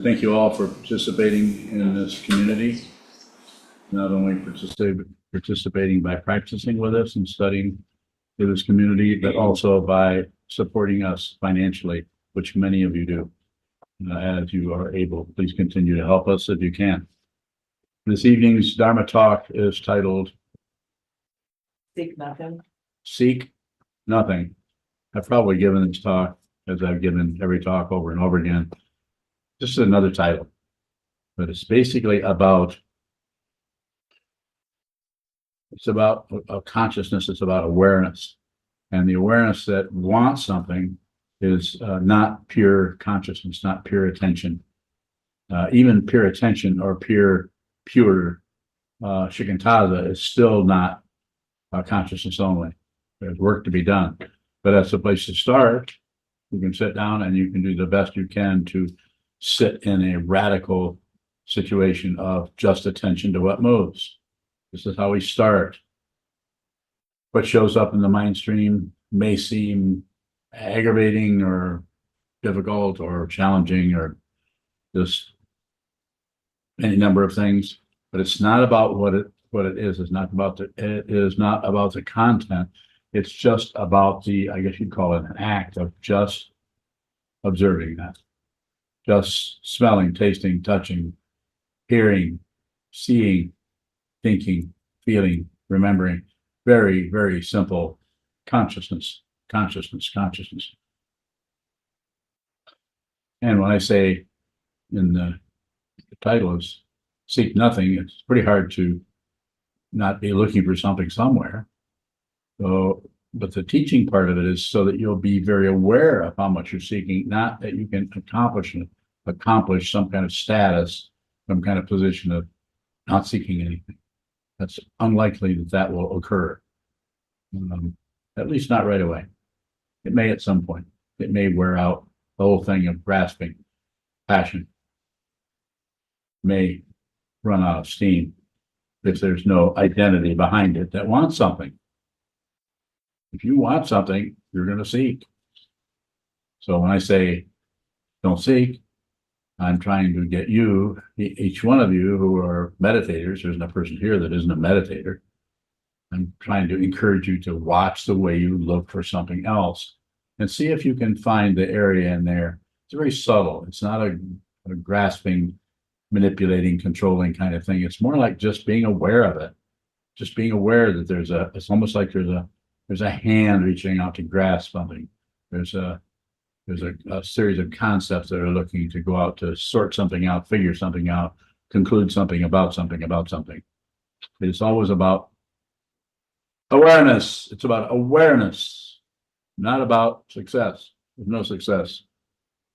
Thank you all for participating in this community. Not only participating by practicing with us and studying with this community, but also by supporting us financially, which many of you do. As you are able, please continue to help us if you can. This evening's Dharma talk is titled Seek nothing. Seek Nothing. I've probably given this talk, as I've given every talk over and over again. This is another title, but it's basically about a consciousness. It's about awareness, and the awareness that wants something is not pure consciousness, not pure attention. Even pure attention or pure shikantaza is still not consciousness only. There's work to be done, but that's the place to start. You can sit down and you can do the best you can to sit in a radical situation of just attention to what moves. This is how we start. What shows up in the mind stream may seem aggravating or difficult or challenging or just any number of things, but it's not about what it is. It is not about the content. It's just about I guess you'd call it an act of just observing that. Just smelling, tasting, touching, hearing, seeing, thinking, feeling, remembering. Very, very simple consciousness. And when I say in the title is Seek Nothing, it's pretty hard to not be looking for something somewhere. So, but the teaching part of it is so that you'll be very aware of how much you're seeking, not that you can accomplish some kind of status, some kind of position of not seeking anything. That's unlikely that will occur, at least not right away. It may at some point. It may wear out. The whole thing of grasping, passion may run out of steam if there's no identity behind it that wants something. If you want something, you're going to seek. So when I say don't seek, I'm trying to get you, each one of you who are meditators, there's no person here that isn't a meditator. I'm trying to encourage you to watch the way you look for something else and see if you can find the area in there. It's very subtle. It's not a grasping, manipulating, controlling kind of thing. It's more like just being aware of it. Just being aware that it's almost like there's a hand reaching out to grasp something. There's a series of concepts that are looking to go out to sort something out, figure something out, conclude something about something. It's always about awareness. It's about awareness, not about success. There's no success.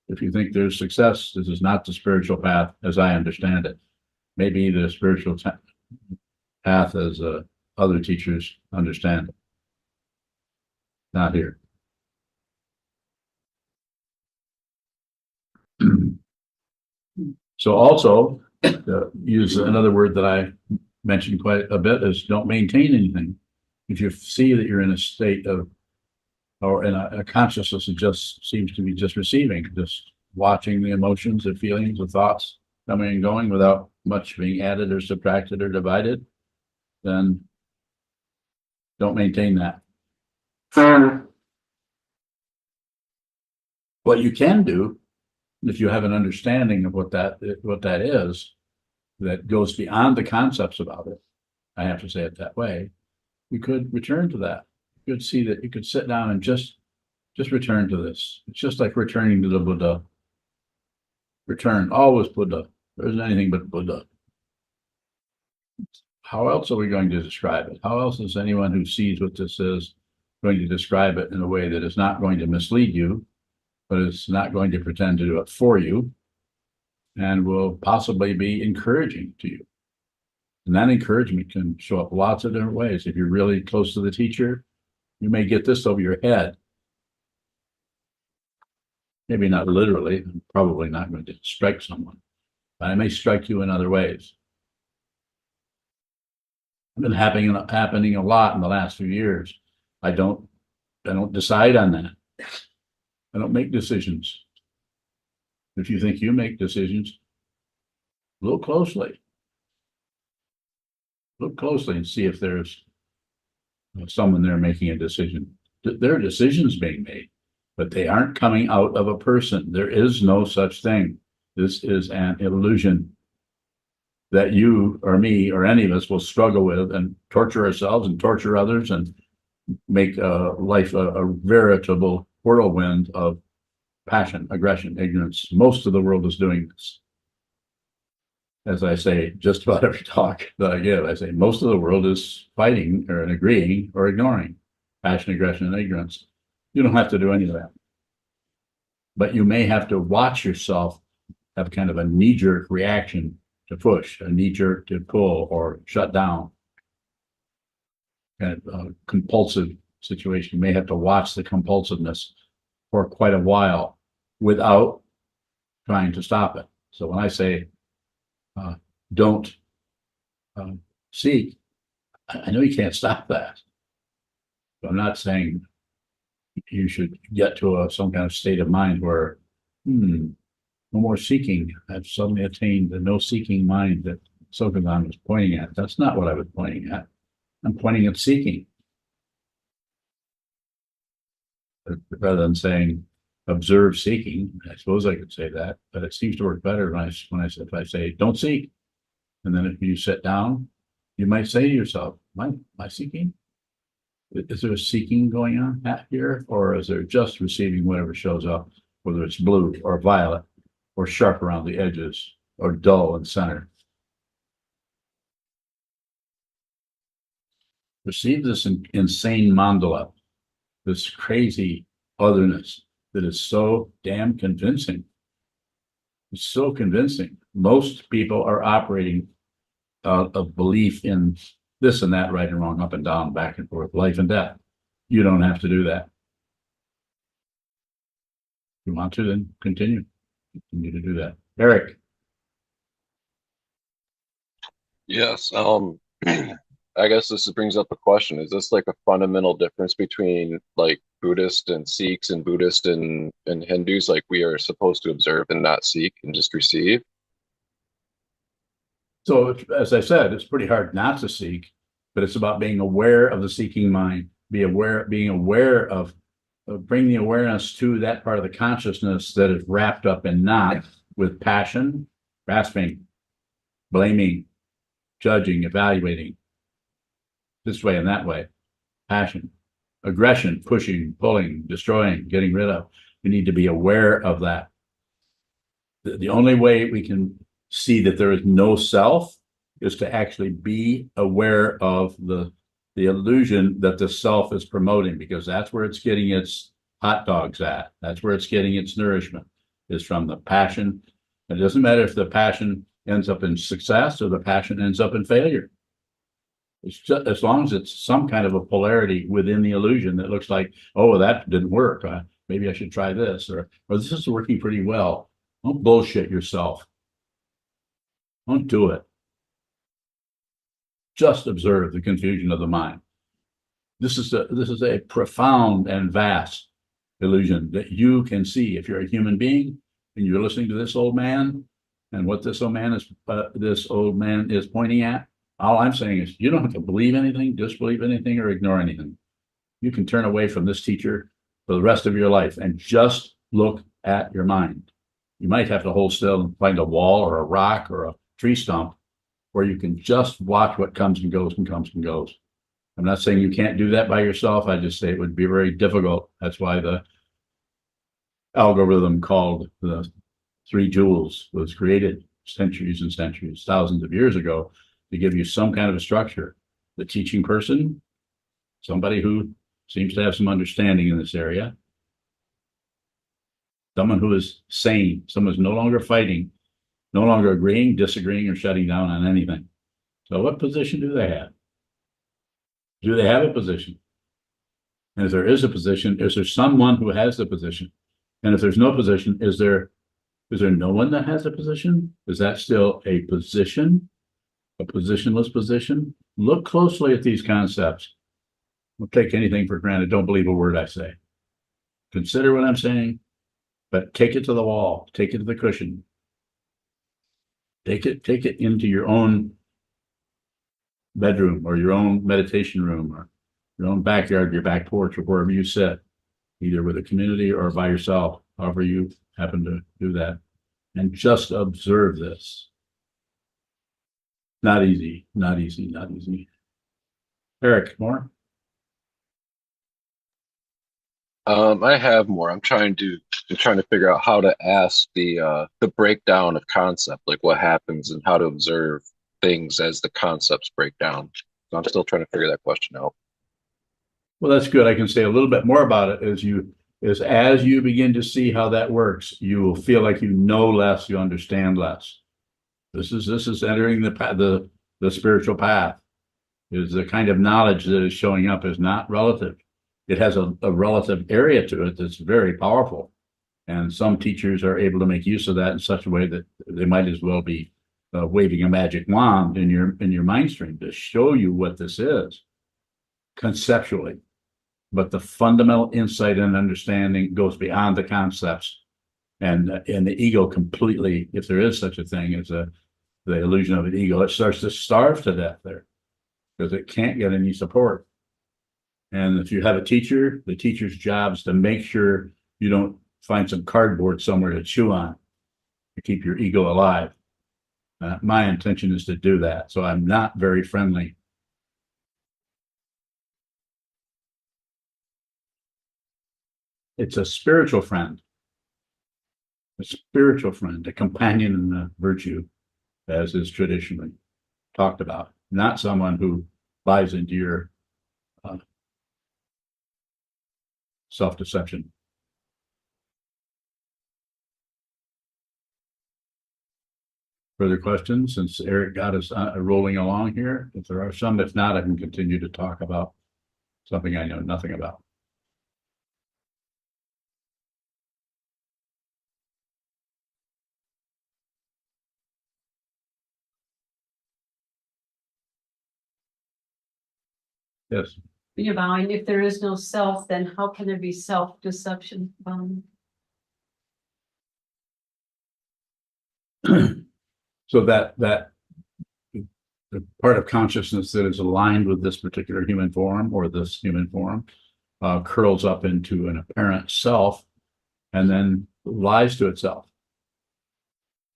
If you think there's success, this is not the spiritual path as I understand it. Maybe the spiritual path as other teachers understand it. Not here. So also, use another word that I mentioned quite a bit is don't maintain anything. If you see that you're in a state of, or in a consciousness that just seems to be just receiving, just watching the emotions, the feelings, the thoughts coming and going without much being added or subtracted or divided, then don't maintain that. What you can do, if you have an understanding of what that is, that goes beyond the concepts about it, I have to say it that way, you could return to that. You could see that you could sit down and just return to this. It's just like returning to the Buddha. Return, always Buddha. There isn't anything but Buddha. How else are we going to describe it? How else is anyone who sees what this is going to describe it in a way that is not going to mislead you, but it's not going to pretend to do it for you, and will possibly be encouraging to you? And that encouragement can show up lots of different ways. If you're really close to the teacher, you may get this over your head. Maybe not literally, I'm probably not going to strike someone, but I may strike you in other ways. It's been happening a lot in the last few years. I don't decide on that. I don't make decisions. If you think you make decisions, look closely. Look closely and see if there's someone there making a decision. There are decisions being made, but they aren't coming out of a person. There is no such thing. This is an illusion that you or me or any of us will struggle with and torture ourselves and torture others and make life a veritable whirlwind of passion, aggression, ignorance. Most of the world is doing this. As I say, just about every talk that I give, I say most of the world is fighting or agreeing or ignoring passion, aggression, and ignorance. You don't have to do any of that. But you may have to watch yourself have kind of a knee-jerk reaction to push, a knee-jerk to pull or shut down. Kind of a compulsive situation. You may have to watch the compulsiveness for quite a while without trying to stop it. So when I say don't seek, I know you can't stop that. But I'm not saying you should get to some kind of state of mind where, no more seeking. I've suddenly attained the no seeking mind that Sokuzan was pointing at. That's not what I was pointing at. I'm pointing at seeking. Rather than saying observe seeking, I suppose I could say that, but it seems to work better if I say don't seek. And then if you sit down, you might say to yourself, am I seeking? Is there a seeking going on here? Or is there just receiving whatever shows up, whether it's blue or violet or sharp around the edges or dull in center? Receive this insane mandala, this crazy otherness that is so damn convincing. It's so convincing. Most people are operating of belief in this and that, right and wrong, up and down, back and forth, life and death. You don't have to do that. If you want to, then continue to do that. Eric. Yes. I guess this brings up a question. Is this like a fundamental difference between like Buddhist and Sikhs and Buddhist and Hindus? Like we are supposed to observe and not seek and just receive? So as I said, it's pretty hard not to seek, but it's about being aware of the seeking mind, being aware of bring the awareness to that part of the consciousness that is wrapped up in not with passion, grasping, blaming, judging, evaluating, this way and that way, passion, aggression, pushing, pulling, destroying, getting rid of. We need to be aware of that. The only way we can see that there is no self is to actually be aware of the illusion that the self is promoting, because that's where it's getting its hot dogs at. That's where it's getting its nourishment, is from the passion. It doesn't matter if the passion ends up in success or the passion ends up in failure. It's just as long as it's some kind of a polarity within the illusion that looks like, oh, that didn't work. Maybe I should try this, or this is working pretty well. Don't bullshit yourself. Don't do it. Just observe the confusion of the mind. This is a profound and vast illusion that you can see if you're a human being and you're listening to this old man and what this old man is pointing at. All I'm saying is you don't have to believe anything, disbelieve anything, or ignore anything. You can turn away from this teacher for the rest of your life and just look at your mind. You might have to hold still and find a wall or a rock or a tree stump where you can just watch what comes and goes and comes and goes. I'm not saying you can't do that by yourself. I just say it would be very difficult. That's why the algorithm called the 3 jewels was created centuries and centuries, thousands of years ago, to give you some kind of a structure. The teaching person, somebody who seems to have some understanding in this area, someone who is sane, someone who's no longer fighting, no longer agreeing, disagreeing, or shutting down on anything. So what position do they have? Do they have a position? And if there is a position, is there someone who has the position? And if there's no position, is there no one that has a position? Is that still a position? A positionless position? Look closely at these concepts. Don't take anything for granted. Don't believe a word I say. Consider what I'm saying but take it to the wall, take it to the cushion. Take it into your own bedroom or your own meditation room or your own backyard, your back porch, or wherever you sit, either with a community or by yourself, however you happen to do that. And just observe this. Not easy, not easy, not easy. Eric, more? I have more. I'm trying to figure out how to ask the breakdown of concept, like what happens and how to observe things as the concepts break down. So I'm still trying to figure that question out. Well, that's good. I can say a little bit more about it as you begin to see how that works, you will feel like you know less, you understand less. This is entering the spiritual path. Is the kind of knowledge that is showing up is not relative. It has a relative area to it that's very powerful. And some teachers are able to make use of that in such a way that they might as well be waving a magic wand in your mind stream to show you what this is conceptually. But the fundamental insight and understanding goes beyond the concepts, and the ego completely, if there is such a thing as the illusion of an ego, it starts to starve to death there because it can't get any support. And if you have a teacher, the teacher's job is to make sure you don't find some cardboard somewhere to chew on to keep your ego alive. My intention is to do that, so I'm not very friendly. It's a spiritual friend, a companion in the virtue, as is traditionally talked about, not someone who buys into your self-deception. Further questions, since Eric got us rolling along here? If there are some, if not, I can continue to talk about something I know nothing about. Yes. Divine, if there is no self, then how can there be self-deception? So that the part of consciousness that is aligned with this particular human form or this human form curls up into an apparent self and then lies to itself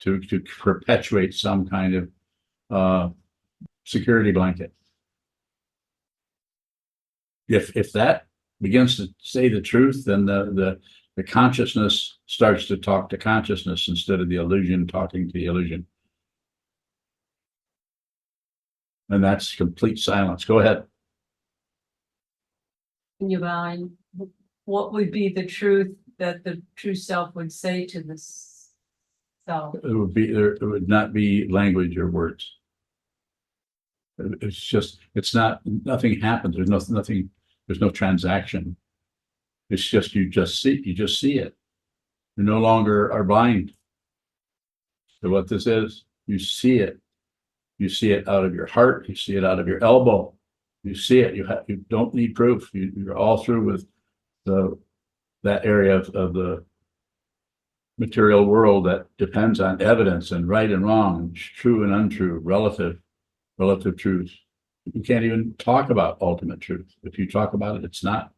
to perpetuate some kind of security blanket. If that begins to say the truth, then the consciousness starts to talk to consciousness instead of the illusion talking to the illusion. And that's complete silence. Go ahead. Divine, what would be the truth that the true self would say to this self? It would not be language or words. It's just, nothing happens. There's no transaction. It's just, you just see it. You no longer are blind to what this is. You see it. You see it out of your heart. You see it out of your elbow. You see it. You don't need proof. You're all through with that area of the material world that depends on evidence and right and wrong, true and untrue, relative truth. You can't even talk about ultimate truth. If you talk about it, it's not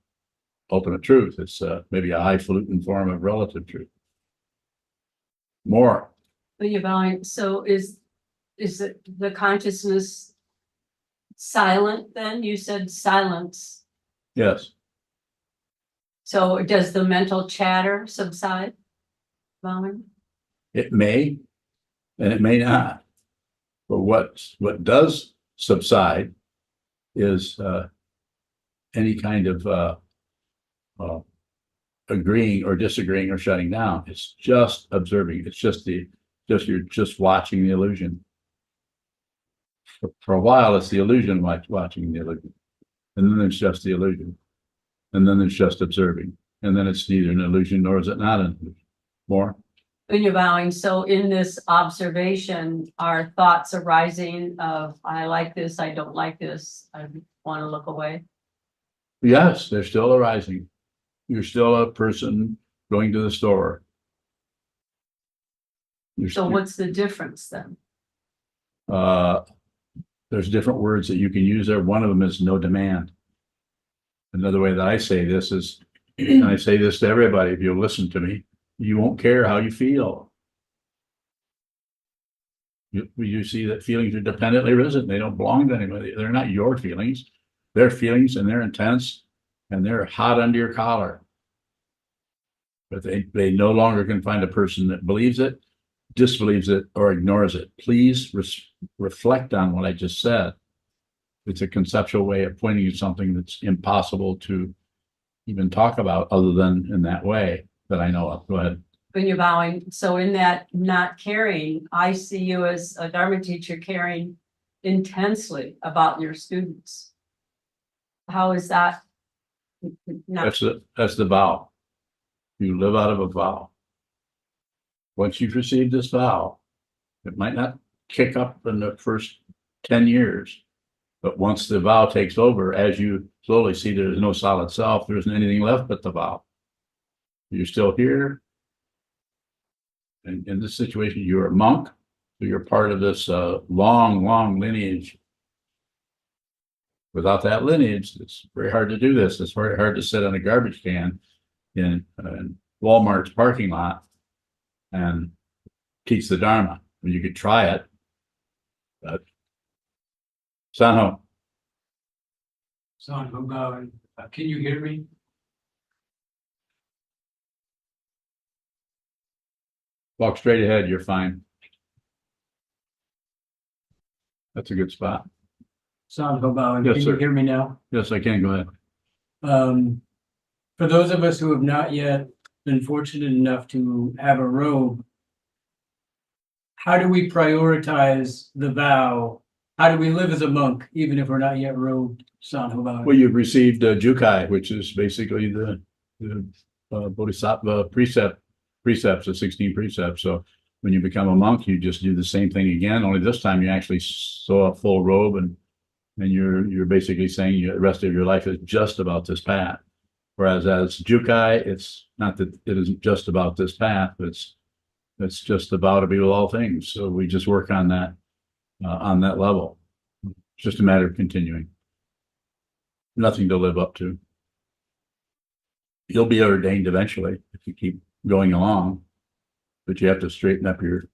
ultimate truth. It's maybe a highfalutin form of relative truth. More. Divine, so is it the consciousness silent then? You said silence. Yes. So does the mental chatter subside? Divine? It may, and it may not. But what does subside is any kind of agreeing or disagreeing or shutting down. It's just observing. It's you're just watching the illusion. For a while, it's the illusion watching the illusion, and then it's just the illusion, and then it's just observing, and then it's neither an illusion nor is it not an illusion. More. When you're bowing, so in this observation, are thoughts arising of, I like this, I don't like this, I want to look away? Yes, they're still arising. You're still a person going to the store. So what's the difference then? There's different words that you can use there. One of them is no demand. Another way that I say this is, and I say this to everybody, if you'll listen to me, you won't care how you feel. You see that feelings are dependently risen. They don't belong to anybody. They're not your feelings. They're feelings, and they're intense, and they're hot under your collar. But they no longer can find a person that believes it, disbelieves it, or ignores it. Please reflect on what I just said. It's a conceptual way of pointing to something that's impossible to even talk about other than in that way that I know of. Go ahead. When you're vowing, so in that not caring, I see you as a Dharma teacher caring intensely about your students. How is that? Not, That's the vow. You live out of a vow. Once you've received this vow, it might not kick up in the first 10 years, but once the vow takes over, as you slowly see there's no solid self, there isn't anything left but the vow. You're still here. And in this situation, you're a monk, so you're part of this long lineage. Without that lineage, it's very hard to do this. It's very hard to sit on a garbage can in Walmart's parking lot and teach the Dharma. You could try it, but Sanho. Sanho, can you hear me? Walk straight ahead, you're fine. That's a good spot. Sanho, Yes, can sir. you hear me now? Yes, I can. Go ahead. For those of us who have not yet been fortunate enough to have a robe, how do we prioritize the vow? How do we live as a monk, even if we're not yet robed? Sanho. Well, you've received Jukai, which is basically the Bodhisattva precepts, the 16 precepts. So when you become a monk, you just do the same thing again, only this time you actually sew a full robe and you're basically saying the rest of your life is just about this path. Whereas as Jukai, it's not that it isn't just about this path, it's just about to be with all things. So we just work on that level. It's just a matter of continuing. Nothing to live up to. You'll be ordained eventually if you keep going along, but you have to straighten up your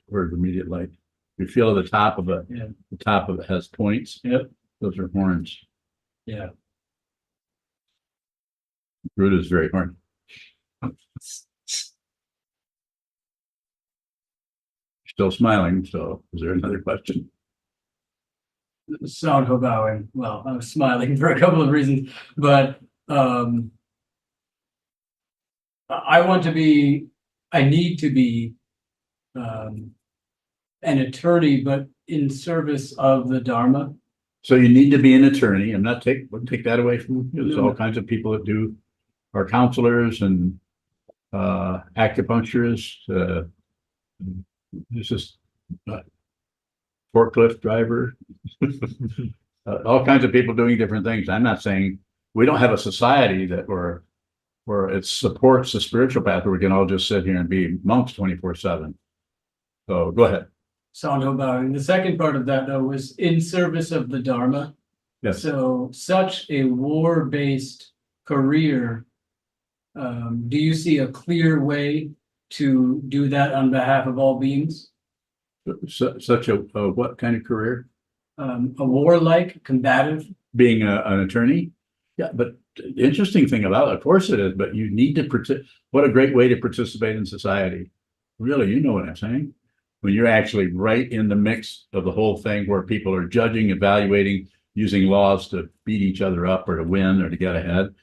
word of immediate light. You feel at the top of it, Yeah. the top of it has points. Yep, those are horns. Yeah. Root is very horny. Still smiling, so is there another question? Sanho bowing. Well, I was smiling for a couple of reasons, but I need to be an attorney, but in service of the Dharma. So you need to be an attorney. I'm not wouldn't take that away from you. There's No. all kinds of people that are counselors and acupuncturists. There's just forklift driver, all kinds of people doing different things. I'm not saying we don't have a society where it supports the spiritual path where we can all just sit here and be monks 24/7. So go ahead. Sanho bowing. The second part of that, though, was in service of the Dharma. Yes. So such a war-based career, do you see a clear way to do that on behalf of all beings? Such a what kind of career? A warlike, combative? Being an attorney? Yeah, but the interesting thing about it, of course it is, but you need to what a great way to participate in society. Really, you know what I'm saying? When you're actually right in the mix of the whole thing where people are judging, evaluating, using laws to beat each other up or to win or to get ahead.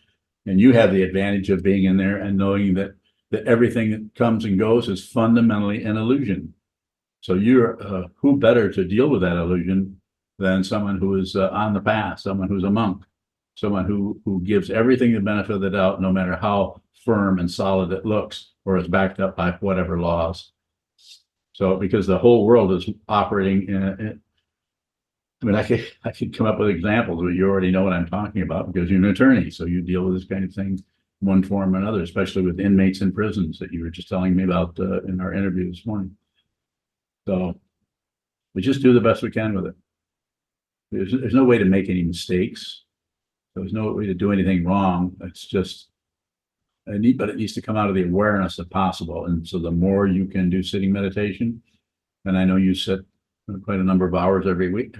And you have the advantage of being in there and knowing that everything that comes and goes is fundamentally an illusion. So you're who better to deal with that illusion than someone who is on the path, someone who's a monk, someone who gives everything the benefit of the doubt, no matter how firm and solid it looks, or is backed up by whatever laws. So because the whole world is operating I mean, I could come up with examples, but you already know what I'm talking about because you're an attorney. So you deal with this kind of thing one form or another, especially with inmates in prisons that you were just telling me about in our interview this morning. So we just do the best we can with it. There's no way to make any mistakes. There's no way to do anything wrong. It's just but it needs to come out of the awareness if possible. And so the more you can do sitting meditation, and I know you sit quite a number of hours every week.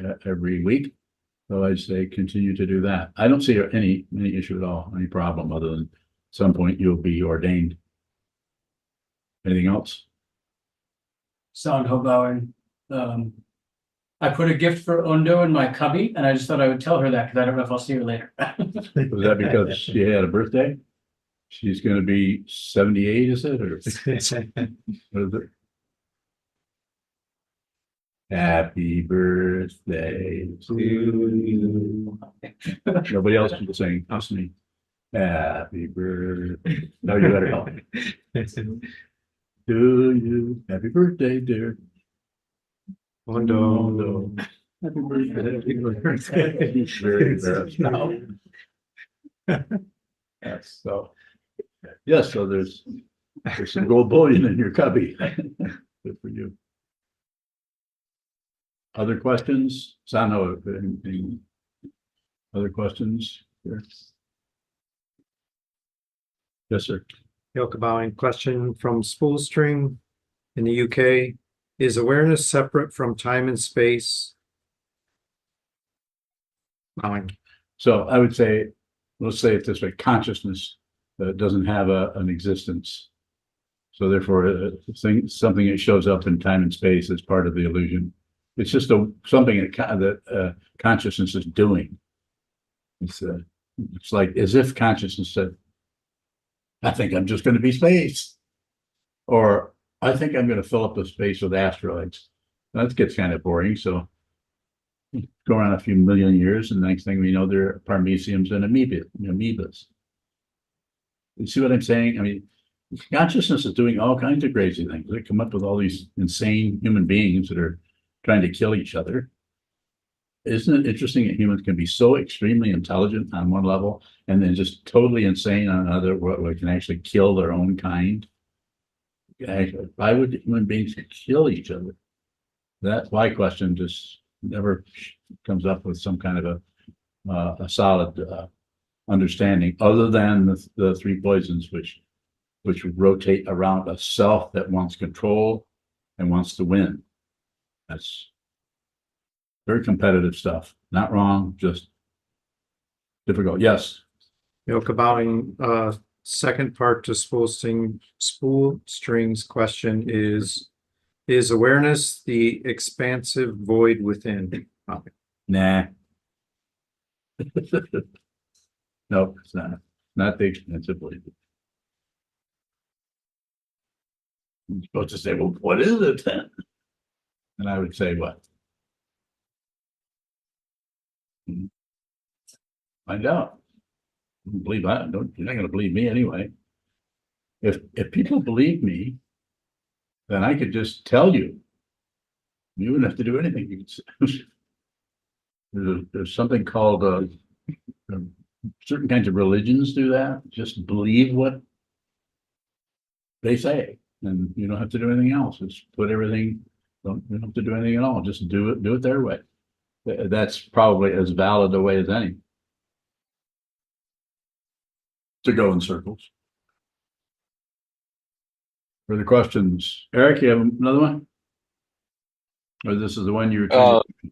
So I'd say continue to do that. I don't see any issue at all, any problem, other than at some point you'll be ordained. Anything else? Sound Hobauer. I put a gift for Ondo in my cubby, and I just thought I would tell her that because I don't know if I'll see her later. Was that because she had a birthday? She's going to be 78, is it? Or what is it? Happy birthday to you. Nobody else can sing, just me. Happy birthday. No, you better help. To you. Happy birthday, dear. Ondo. Happy birthday. He's very embarrassed now. Yes, so. Yes, so there's some gold bullion in your cubby. Good for you. Other questions? Sano, anything? Other questions? Here? Yes, sir. Yoke bowing question from Spool String in the UK. Is awareness separate from time and space? Bowing. So I would say, let's say it this way, consciousness doesn't have an existence. So therefore, something that shows up in time and space is part of the illusion. It's just something that consciousness is doing. It's like as if consciousness said, I think I'm just going to be space. Or I think I'm going to fill up the space with asteroids. That gets kind of boring. So go around a few million years, and the next thing we know, there are parameciums and amoebas. You see what I'm saying? I mean, consciousness is doing all kinds of crazy things. They come up with all these insane human beings that are trying to kill each other. Isn't it interesting that humans can be so extremely intelligent on one level and then just totally insane on another, where they can actually kill their own kind? Why would human beings kill each other? That why question just never comes up with some kind of a solid understanding, other than the three poisons which rotate around a self that wants control and wants to win. That's very competitive stuff. Not wrong, just difficult. Yes. Yoke bowing. Second part to Spool String's question is awareness the expansive void within? Nah. No, it's not. Not the expensive way. You're supposed to say, well, what is it then? And I would say, what? Find out. Don't believe that. You're not going to believe me anyway. If people believe me, then I could just tell you. You wouldn't have to do anything. You could, there's something called certain kinds of religions do that. Just believe what they say, and you don't have to do anything else. Just put everything. You don't have to do anything at all. Just do it their way. That's probably as valid a way as any to go in circles. Further questions? Eric, you have another one? Or this is the one you were trying to...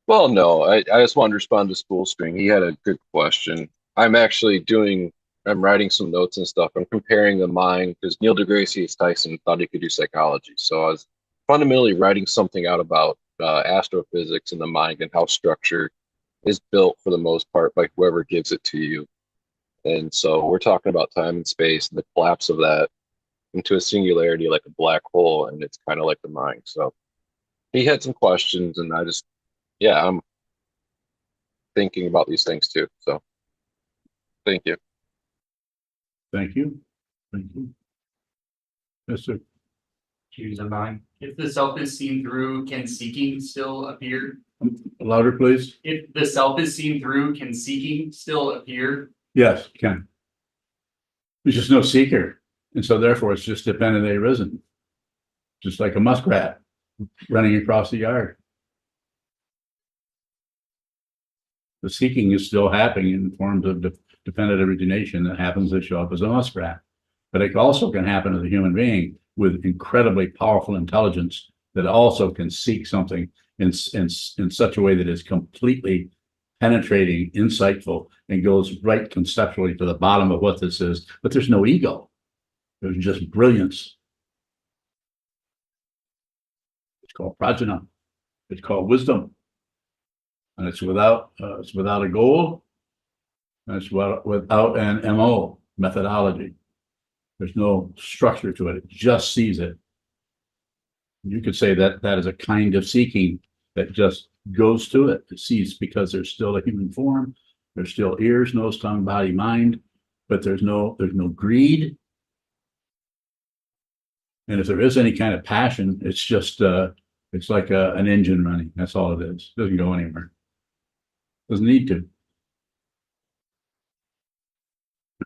Well, no, I just wanted to respond to Spool String. He had a good question. I'm writing some notes and stuff. I'm comparing the mind, because Neil deGrasse Tyson thought he could do psychology. So I was fundamentally writing something out about astrophysics and the mind and how structure is built for the most part by whoever gives it to you. And so we're talking about time and space and the collapse of that into a singularity like a black hole, and it's kind of like the mind. So he had some questions, and I'm thinking about these things too. So thank you. Thank you. Thank you. Yes, sir. Choose a mind. If the self is seen through, can seeking still appear? Louder, please. If the self is seen through, can seeking still appear? Yes, Ken. There's just no seeker. And so therefore it's just dependently arisen. Just like a muskrat running across the yard. The seeking is still happening in forms of dependent origination that happens to show up as a muskrat. But it also can happen as a human being with incredibly powerful intelligence that also can seek something in such a way that is completely penetrating, insightful, and goes right conceptually to the bottom of what this is. But there's no ego. There's just brilliance. It's called prajna. It's called wisdom. And it's without a goal. And it's without an MO, methodology. There's no structure to it. It just sees it. You could say that that is a kind of seeking that just goes to it. It sees because there's still a human form. There's still ears, nose, tongue, body, mind, but there's no greed. And if there is any kind of passion, it's just it's like an engine running. That's all it is. It doesn't go anywhere. Doesn't need to.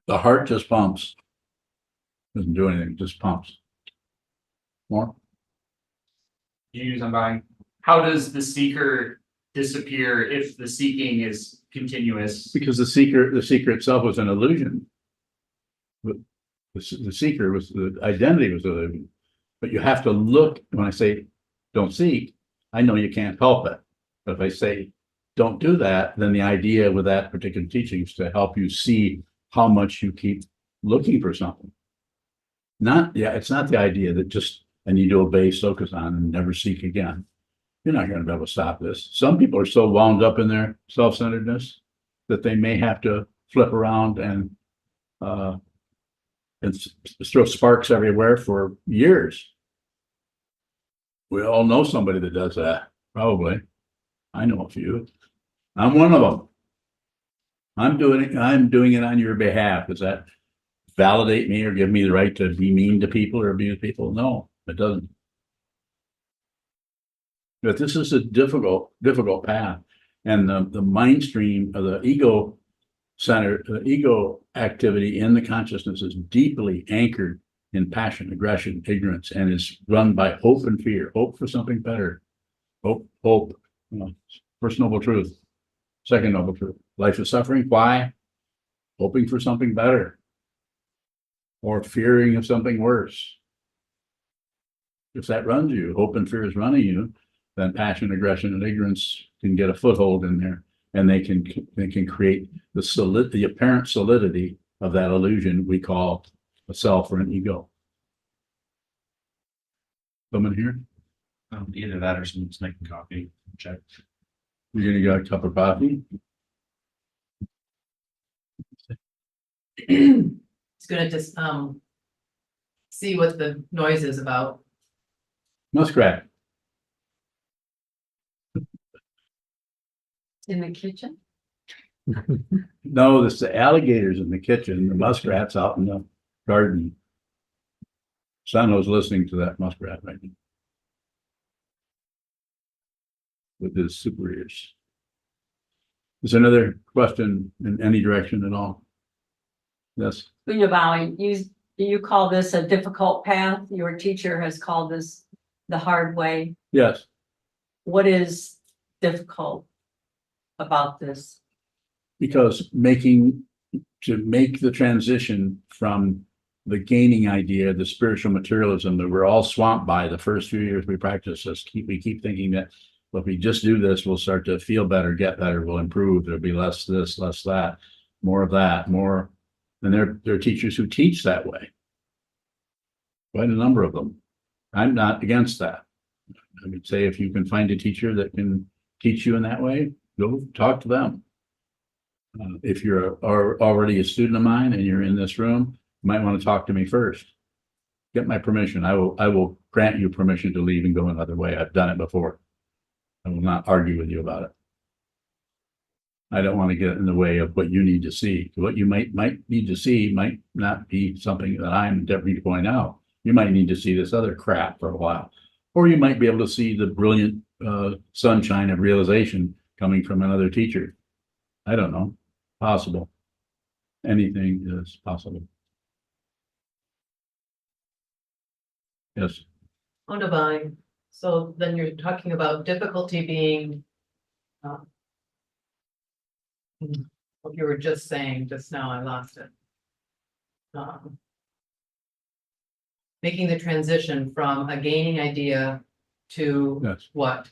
The heart just pumps. Doesn't do anything, just pumps. More? Use I'm buying. How does the seeker disappear if the seeking is continuous? Because the seeker itself was an illusion. But the seeker was, the identity was an illusion. But you have to look, when I say don't seek, I know you can't help it. But if I say don't do that, then the idea with that particular teaching is to help you see how much you keep looking for something. It's not the idea that just, and you do obey Sokuzan and never seek again. You're not going to be able to stop this. Some people are so wound up in their self-centeredness that they may have to flip around and throw sparks everywhere for years. We all know somebody that does that, probably. I know a few. I'm one of them. I'm doing it on your behalf. Does that validate me or give me the right to be mean to people or abuse people? No, it doesn't. But this is a difficult path. And the mind stream of the ego center, the ego activity in the consciousness is deeply anchored in passion, aggression, ignorance, and is run by hope and fear. Hope for something better. Hope. First noble truth. Second noble truth. Life is suffering. Why? Hoping for something better. Or fearing of something worse. If that runs you, hope and fear is running you, then passion, aggression, and ignorance can get a foothold in there, and they can create the apparent solidity of that illusion we call a self or an ego. Someone here? Either that or someone's making coffee. Check. You're gonna get a cup of coffee? It's gonna just, see what the noise is about. Muskrat. In the kitchen? No, it's the alligators in the kitchen, the muskrats out in the garden. Sano's listening to that muskrat right now. With his super ears. Is there another question in any direction at all? Yes. Bowing, you call this a difficult path. Your teacher has called this the hard way. Yes. What is difficult about this? Because to make the transition from the gaining idea, the spiritual materialism that we're all swamped by the first few years we practice this, we keep thinking that, well, if we just do this, we'll start to feel better, get better, we'll improve. There'll be less this, less that, more of that, more. And there are teachers who teach that way. Quite a number of them. I'm not against that. I would say if you can find a teacher that can teach you in that way, go talk to them. If you're already a student of mine and you're in this room, you might want to talk to me first. Get my permission. I will grant you permission to leave and go another way. I've done it before. I will not argue with you about it. I don't want to get in the way of what you need to see. What you might need to see might not be something that I'm endeavoring to point out. You might need to see this other crap for a while. Or you might be able to see the brilliant sunshine of realization coming from another teacher. I don't know. Possible. Anything is possible. Yes, Oh, divine. So then you're talking about difficulty being. What you were just saying just now, I lost it. Um, Making the transition from a gaining idea to yes. what?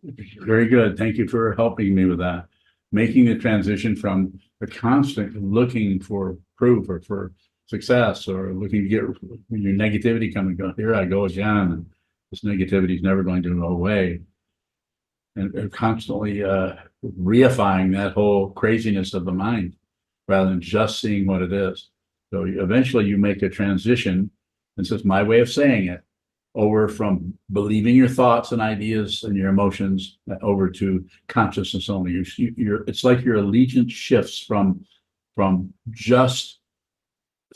Very good. Thank you for helping me with that. Making the transition from a constant looking for proof or for success or looking to get your negativity coming, go, here I go again. And this negativity is never going to go away. And constantly reifying that whole craziness of the mind rather than just seeing what it is. So eventually you make a transition, and this is my way of saying it, over from believing your thoughts and ideas and your emotions over to consciousness only. It's like your allegiance shifts from just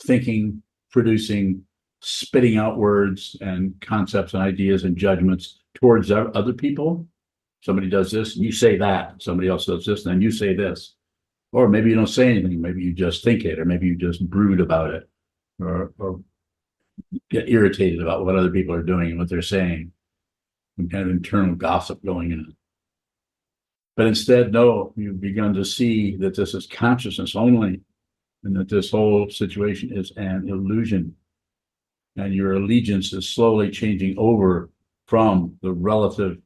thinking, producing, spitting out words and concepts and ideas and judgments towards other people. Somebody does this, and you say that. Somebody else does this, and then you say this. Or maybe you don't say anything. Maybe you just think it, or maybe you just brood about it, or get irritated about what other people are doing and what they're saying. Some kind of internal gossip going in. But instead, no, you've begun to see that this is consciousness only, and that this whole situation is an illusion. And your allegiance is slowly changing over from the relative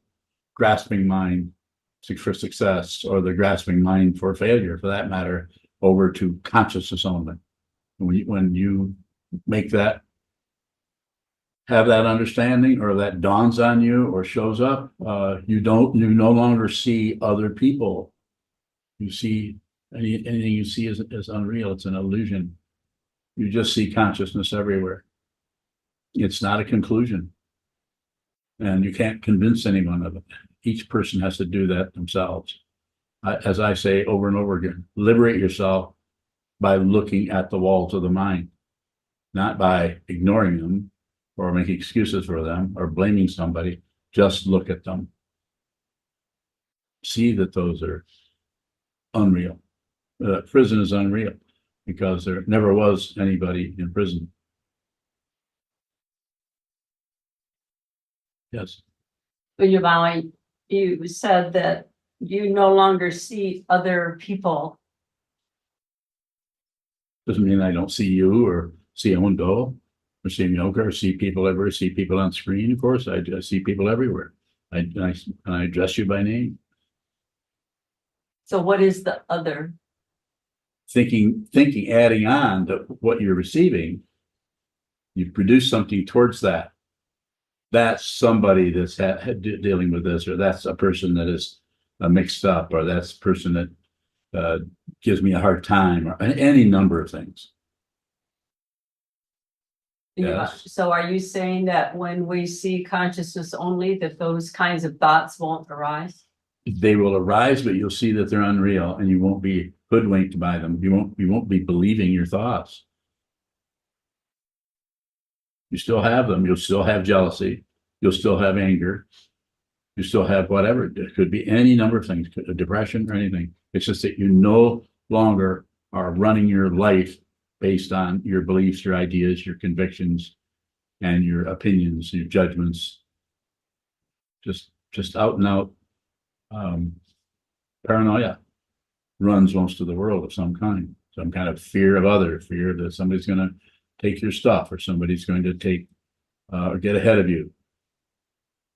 grasping mind for success, or the grasping mind for failure, for that matter, over to consciousness only. When you make that, have that understanding, or that dawns on you or shows up, you no longer see other people. You see anything you see is unreal. It's an illusion. You just see consciousness everywhere. It's not a conclusion, and you can't convince anyone of it. Each person has to do that themselves. As I say over and over again, liberate yourself by looking at the walls of the mind, not by ignoring them or making excuses for them or blaming somebody. Just look at them. See that those are unreal. Prison is unreal because there never was anybody in prison. Yes. You said that you no longer see other people. Doesn't mean I don't see you or see Ondo or see Yoga or see people everywhere, see people on screen. Of course, I see people everywhere. I address you by name. So what is the other? Thinking, adding on to what you're receiving, you produce something towards that. That's somebody that's dealing with this, or that's a person that is mixed up, or that's a person that gives me a hard time, or any number of things. Yes. So are you saying that when we see consciousness only, that those kinds of thoughts won't arise? They will arise, but you'll see that they're unreal, and you won't be hoodwinked by them. You won't be believing your thoughts. You still have them. You'll still have jealousy. You'll still have anger. You still have whatever. It could be any number of things, depression or anything. It's just that you no longer are running your life based on your beliefs, your ideas, your convictions, and your opinions, your judgments. Just out and out paranoia runs most of the world of some kind of fear of others, fear that somebody's going to take your stuff, or somebody's going to take or get ahead of you.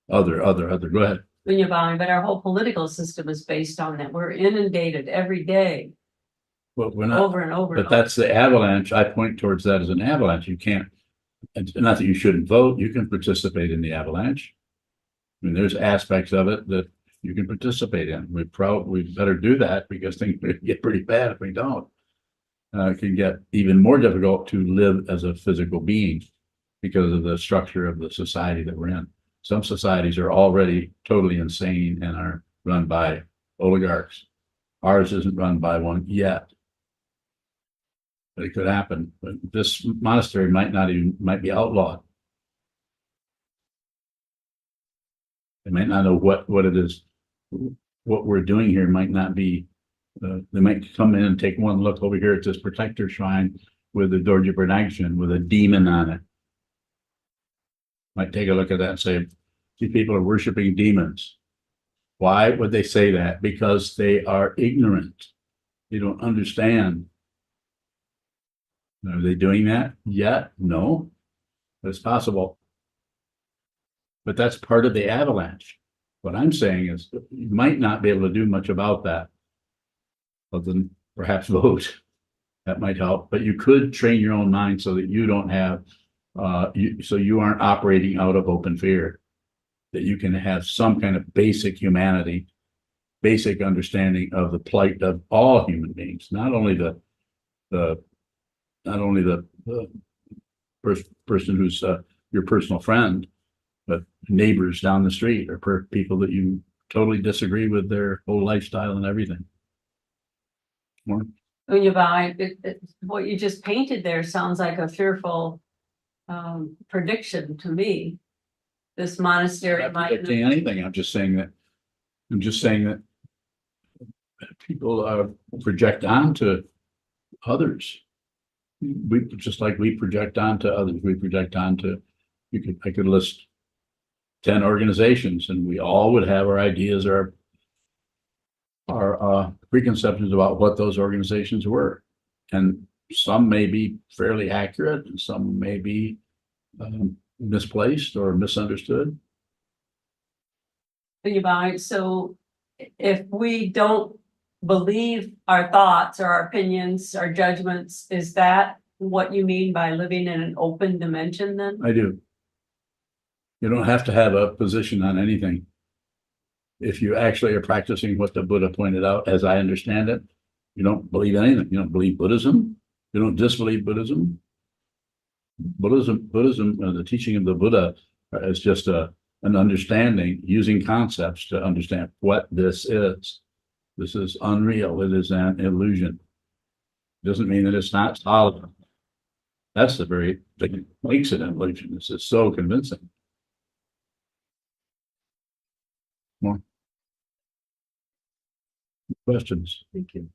Other. Go ahead. But our whole political system is based on that. We're inundated every day. Well, we're not, over and over. but that's the avalanche. I point towards that as an avalanche. You can't, not that you shouldn't vote, you can participate in the avalanche. I mean, there's aspects of it that you can participate in. We better do that, because things get pretty bad if we don't. It can get even more difficult to live as a physical being because of the structure of the society that we're in. Some societies are already totally insane and are run by oligarchs. Ours isn't run by one yet, but it could happen. But this monastery might be outlawed. They might not know what it is. What we're doing here might not be. They might come in and take one look over here at this protector shrine with the Dorje Production with a demon on it. might take a look at that and say, these people are worshiping demons. Why would they say that? Because they are ignorant. They don't understand. Are they doing that yet? No, but it's possible. But that's part of the avalanche. What I'm saying is you might not be able to do much about that, other than perhaps vote. That might help, but you could train your own mind so that you don't have, so you aren't operating out of open fear, that you can have some kind of basic humanity, basic understanding of the plight of all human beings, not only the person who's your personal friend, but neighbors down the street or people that you totally disagree with their whole lifestyle and everything. More? What you just painted there sounds like a fearful prediction to me. This monastery I'm not might. predicting anything. I'm just saying that people project onto others. We just like we project onto others. We project onto. I could list 10 organizations, and we all would have our ideas or our preconceptions about what those organizations were, and some may be fairly accurate, and some may be misplaced or misunderstood. So if we don't believe our thoughts or our opinions, our judgments, is that what you mean by living in an open dimension then? I do. You don't have to have a position on anything. If you actually are practicing what the Buddha pointed out, as I understand it, you don't believe anything. You don't believe Buddhism. You don't disbelieve Buddhism. Buddhism, the teaching of the Buddha is just an understanding, using concepts to understand what this is. This is unreal. It is an illusion. It doesn't mean that it's not solid. That's the very thing that makes it an illusion. This is so convincing. More questions? Thank you.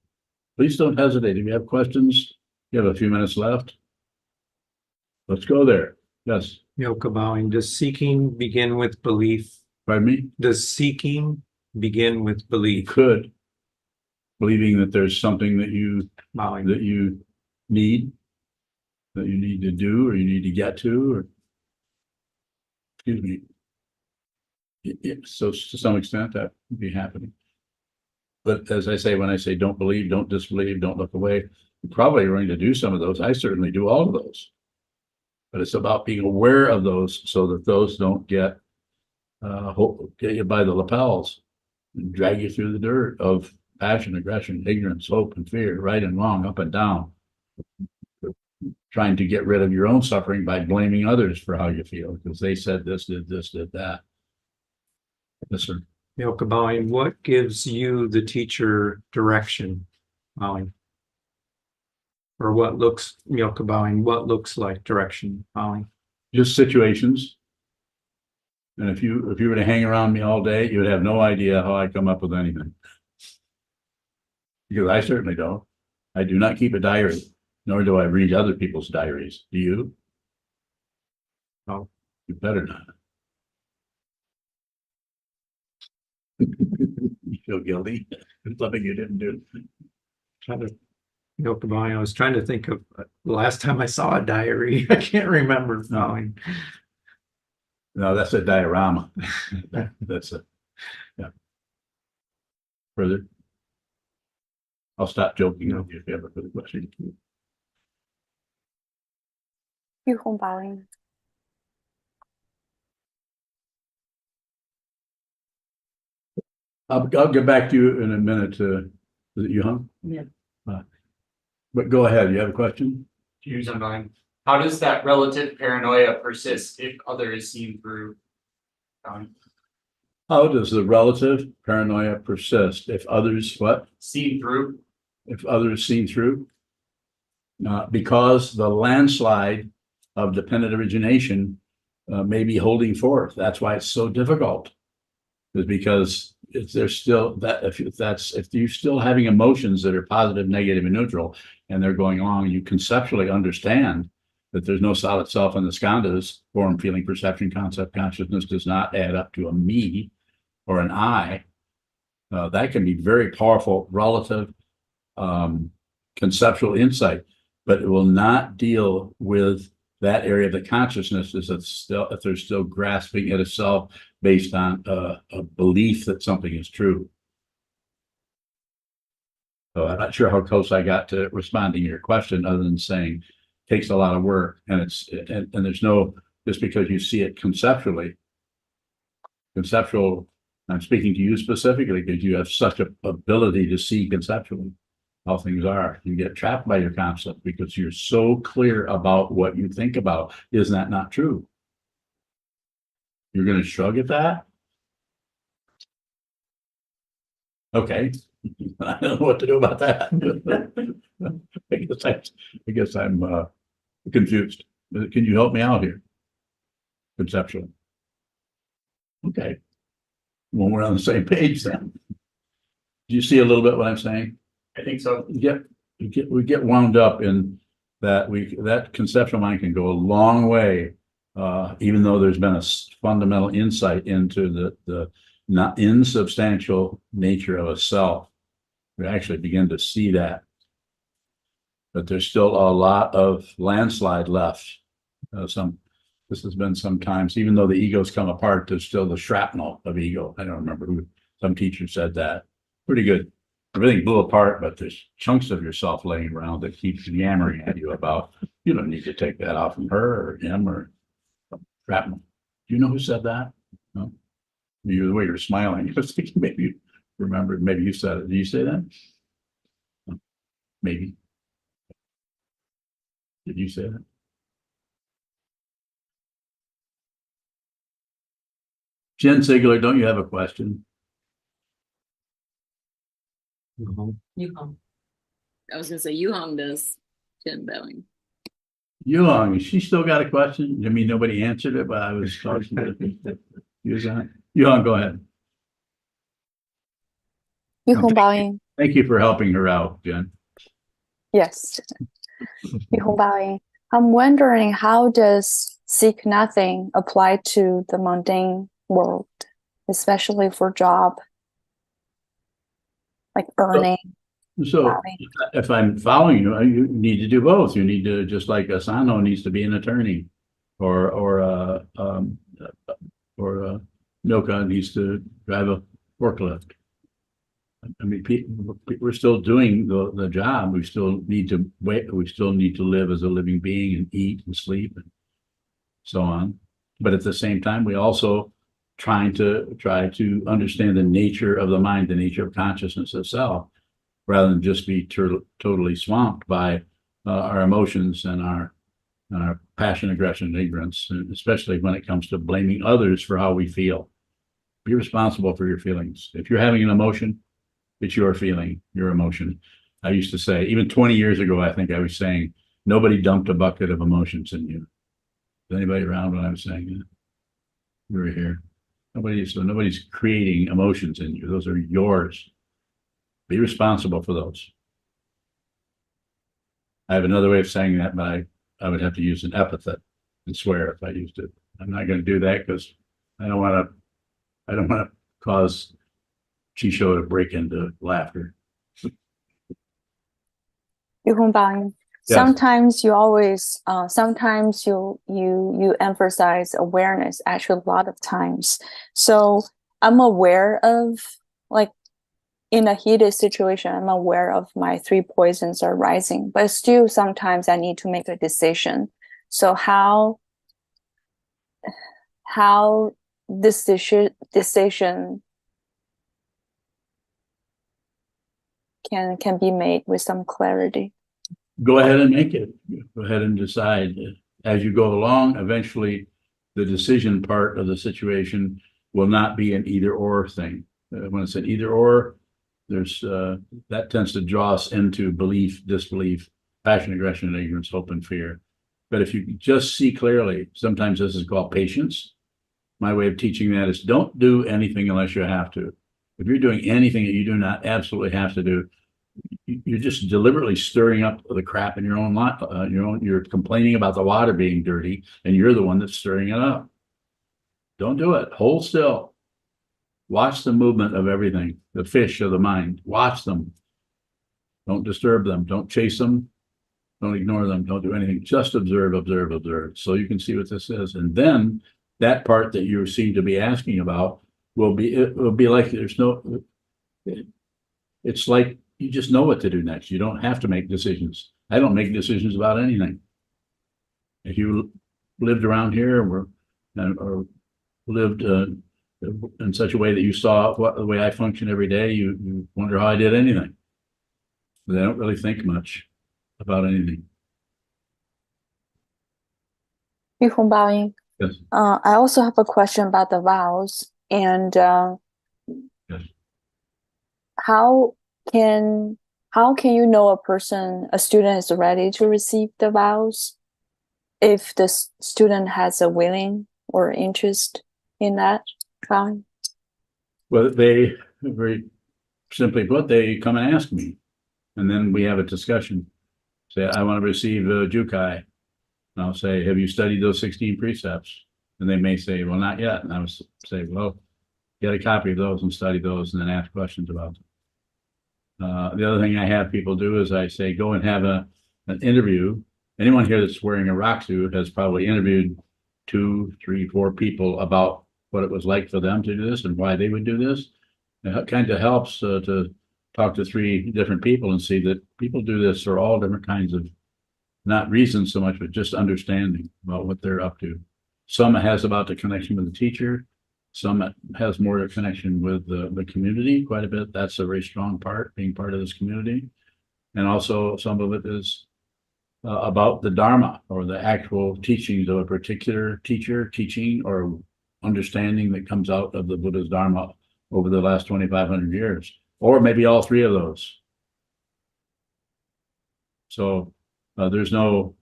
Please don't hesitate. If you have questions, you have a few minutes left. Let's go there. Yes. Yoga bowing. Does seeking begin with belief? Pardon me? Does seeking begin with You belief? could, believing that there's something that you Bowing. need to do, or you need to get to, or excuse me. So to some extent that would be happening. But as I say, when I say don't believe, don't disbelieve, don't look away, you're probably going to do some of those. I certainly do all of those. But it's about being aware of those so that those don't get you by the lapels and drag you through the dirt of passion, aggression, ignorance, hope, and fear, right and wrong, up and down. Trying to get rid of your own suffering by blaming others for how you feel because they said this, did that. Yes, sir. Yoga bowing. What gives you, the teacher, direction? Bowing. Or what looks, yoga bowing, what looks like direction? Bowing. Just situations. And if you were to hang around me all day, you would have no idea how I come up with anything. Because I certainly don't. I do not keep a diary, nor do I read other people's diaries. Do you? No. You better not. You feel guilty. It's something you didn't do. Trying to yoga bowing. I was trying to think of the last time I saw a diary. I can't remember. Bowing. No, that's a diorama. That's a, yeah. Further? I'll stop joking with you if you have a further question. 玉红bowing. I'll get back to you in a minute. Is it you, huh? Yeah. But go ahead. You have a question? Views on mine. How does that relative paranoia persist if other is seen through? How does the relative paranoia persist if others what? Seen through? If others seen through? Because the landslide of dependent origination may be holding forth. That's why it's so difficult. Is because if there's still that if you're still having emotions that are positive, negative, and neutral, and they're going along, you conceptually understand that there's no solid self in the skandhas, form, feeling, perception, concept, consciousness does not add up to a me or an I. That can be very powerful relative conceptual insight, but it will not deal with that area of the consciousness if they're still grasping at a self based on a belief that something is true. So I'm not sure how close I got to responding to your question, other than saying it takes a lot of work, and there's no, just because you see it conceptually. Conceptual, I'm speaking to you specifically because you have such an ability to see conceptually how things are. You get trapped by your concept because you're so clear about what you think about. Isn't that not true? You're going to shrug at that? Okay. I don't know what to do about that. I guess I'm confused. Can you help me out here? Conceptually. Okay. Well, we're on the same page then. Do you see a little bit what I'm saying? I think so. We get wound up in that that conceptual mind can go a long way, even though there's been a fundamental insight into the not insubstantial nature of a self. We actually begin to see that, but there's still a lot of landslide left. This has been sometimes, even though the egos come apart, there's still the shrapnel of ego. I don't remember who, some teacher said that. Pretty good. Everything blew apart, but there's chunks of yourself laying around that keeps yammering at you about, you don't need to take that off from her or him or shrapnel. Do you know who said that? No? You, the way you're smiling, I was thinking maybe you remembered, maybe you said it. Did you say that? Maybe. Did you say that? Jen Sigler, don't you have a question? You come. I was gonna say Yuhong does. Jen bowing. Yong, she still got a question? I mean, nobody answered it, but I was talking to Yong, go ahead. 玉红报应. Thank you for helping her out, Jen. Yes. 玉红报应. I'm wondering, how does seek nothing apply to the mundane world, especially for job, like earning? So if I'm following you, you need to do both. You need to, just like Asano needs to be an attorney, or Milka needs to drive a forklift. I mean, we're still doing the job. We still need to wait. We still need to live as a living being and eat and sleep and so on. But at the same time, we also try to understand the nature of the mind, the nature of consciousness itself, rather than just be totally swamped by our emotions and our passion, aggression, and ignorance, and especially when it comes to blaming others for how we feel. Be responsible for your feelings. If you're having an emotion, it's your feeling, your emotion. I used to say, even 20 years ago, I think I was saying, nobody dumped a bucket of emotions in you. Is anybody around when I was saying that? You were here. Nobody's creating emotions in you. Those are yours. Be responsible for those. I have another way of saying that, but I would have to use an epithet and swear if I used it. I'm not going to do that because I don't want to cause Chisho to break into laughter. 玉红报应. Yes. Sometimes you always, sometimes you emphasize awareness. Actually, a lot of times. So I'm aware of, like, in a heated situation, I'm aware of my 3 poisons are rising, but still sometimes I need to make a decision. So how this decision can be made with some clarity. Go ahead and make it. Go ahead and decide as you go along. Eventually, the decision part of the situation will not be an either or thing. When it's an either or, there's that tends to draw us into belief, disbelief, passion, aggression, ignorance, hope, and fear. But if you just see clearly, sometimes this is called patience. My way of teaching that is, don't do anything unless you have to. If you're doing anything that you do not absolutely have to do, be responsible for your feelings. Be responsible for your feelings. If you're having an emotion, it's your feeling, your emotion. I used to say, even 20 years ago, I think I was saying, nobody dumped a bucket of emotions in you. Is anybody around when I was saying that? You were here. Nobody's creating emotions in you. Those are yours. Be responsible for those. you're just deliberately stirring up the crap in your own lot. You're complaining about the water being dirty, and you're the one that's stirring it up. Don't do it. Hold still. Watch the movement of everything. The fish of the mind. Watch them. Don't disturb them. Don't chase them. Don't ignore them. Don't do anything. Just observe, observe, observe. So you can see what this is. And then that part that you seem to be asking about it will be like it's like you just know what to do next. You don't have to make decisions. I don't make decisions about anything. If you lived around here or lived in such a way that you saw the way I function every day, you wonder how I did anything. But I don't really think much about anything. 玉红报应. Yes. I also have a question about the vows and Yes. how can you know a student is ready to receive the vows if the student has a willing or interest in that vowing? Well, they very simply put, they come and ask me, and then we have a discussion. Say, I want to receive Jukai. And I'll say, have you studied those 16 precepts? And they may say, well, not yet. And I would say, well, get a copy of those and study those and then ask questions about them. The other thing I have people do is I say, go and have an interview. Anyone here that's wearing a rock suit has probably interviewed 2, 3, 4 people about what it was like for them to do this and why they would do this. It kind of helps to talk to 3 different people and see that people do this for all different kinds of, not reasons so much, but just understanding about what they're up to. Some it has about the connection with the teacher. Some it has more connection with the community quite a bit. That's a very strong part, being part of this community. And also some of it is about the Dharma or the actual teachings of a particular teacher teaching or understanding that comes out of the Buddha's Dharma over the last 2,500 years, or maybe all 3 of those. So there's no,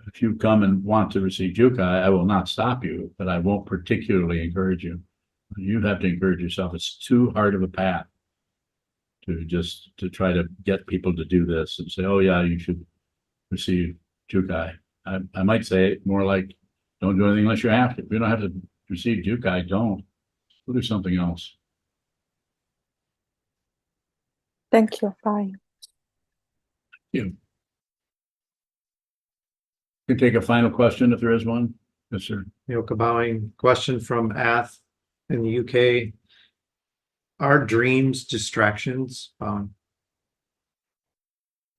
if you come and want to receive Jukai, I will not stop you, but I won't particularly encourage you. You have to encourage yourself. It's too hard of a path to try to get people to do this and say, oh yeah, you should receive Jukai. I might say it more like, don't do anything unless you have to. If you don't have to receive Jukai, don't. We'll do something else. Thank you. Bye. You can take a final question if there is one. Yes, sir. Yoka bowing. Question from Ath in the UK. Are dreams distractions?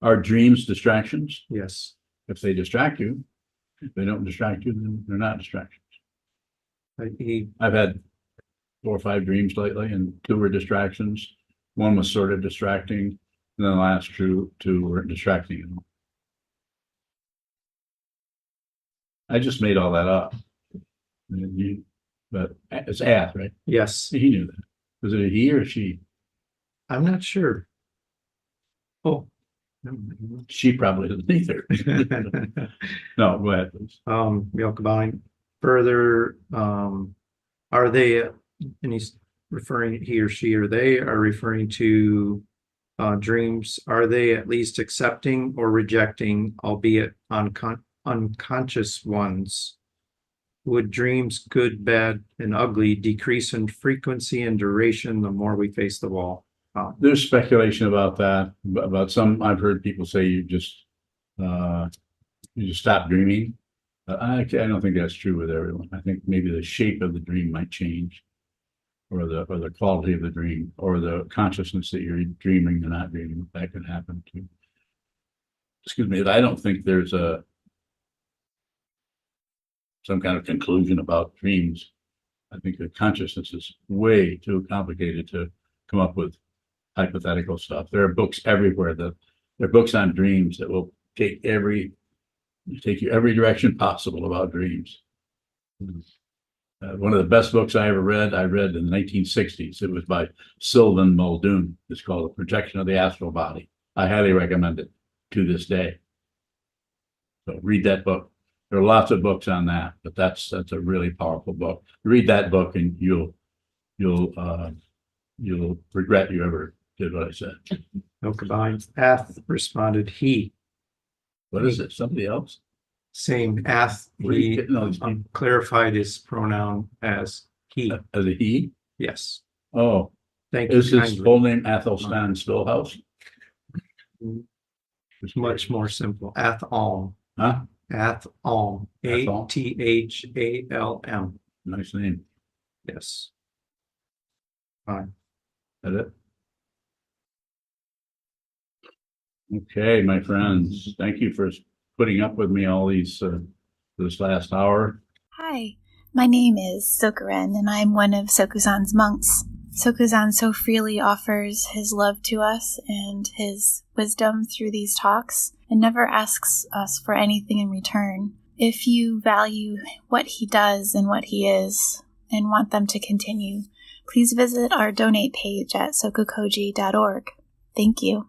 Are dreams distractions? Yes. If they distract you, if they don't distract you, then they're not distractions. I've had 4 or 5 dreams lately, and 2 were distractions. One was sort of distracting, and then the last 2 were distracting. I just made all that up. But it's Ath, right? Yes. He knew that. Was it a he or a she? I'm not sure. Oh. She probably doesn't either. No, go ahead, please. Yoka bowing. Further, are they, and he's referring, he or she or they are referring to dreams, are they at least accepting or rejecting, albeit unconscious ones? Would dreams, good, bad, and ugly, decrease in frequency and duration the more we face the wall? There's speculation about that. About some, I've heard people say you just stop dreaming. I don't think that's true with everyone. I think maybe the shape of the dream might change, or the quality of the dream, or the consciousness that you're dreaming or not dreaming. That could happen too. Excuse me, I don't think there's some kind of conclusion about dreams. I think the consciousness is way too complicated to come up with hypothetical stuff. There are books everywhere. There are books on dreams that will take you every direction possible about dreams. One of the best books I ever read, I read in the 1960s. It was by Sylvan Muldoon. It's called The Projection of the Astral Body. I highly recommend it to this day. So read that book. There are lots of books on that, but that's a really powerful book. Read that book and you'll regret you ever did what I said. No combined. Ath responded he. What is it? Somebody else? Same. Ath, Where are you he getting all these people? clarified his pronoun as he. As a he? Yes. Oh, Thank you is his kindly. full name Athelstan Stillhouse? It's much more simple. Athalm. Huh? Athalm. Athalm. Athalm. Nice name. Yes. Fine. That it? Okay, my friends, thank you for putting up with me all these, this last hour. Hi, my name is Sokuzan, and I'm one of Sokuzan's monks. Sokuzan so freely offers his love to us and his wisdom through these talks, and never asks us for anything in return. If you value what he does and what he is, and want them to continue, please visit our donate page at SokukoJi.org. Thank you.